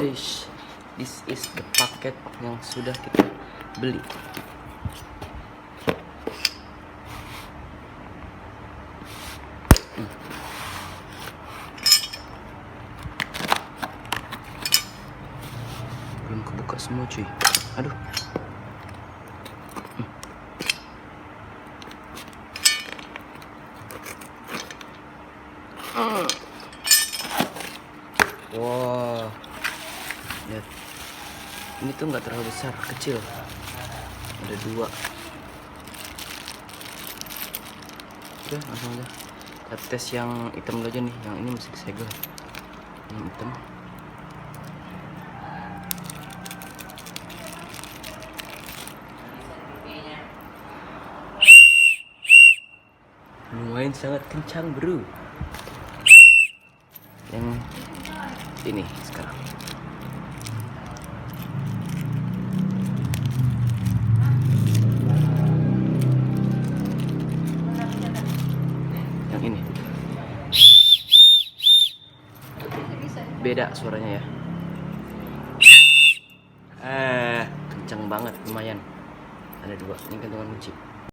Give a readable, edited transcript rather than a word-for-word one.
This is the paket yang sudah kita beli. Belum kebuka semua cuy. Aduh. Wow, lihat, ini tuh nggak terlalu besar, kecil, ada 2. Oke, langsung aja kita tes yang hitam dulu aja nih, yang ini masih disegel. Yang hitam lumayan sangat kencang bro. Yang ini sekarang yang ini beda suaranya ya. Kencang banget, lumayan. Ada 2, ini gantungan kunci.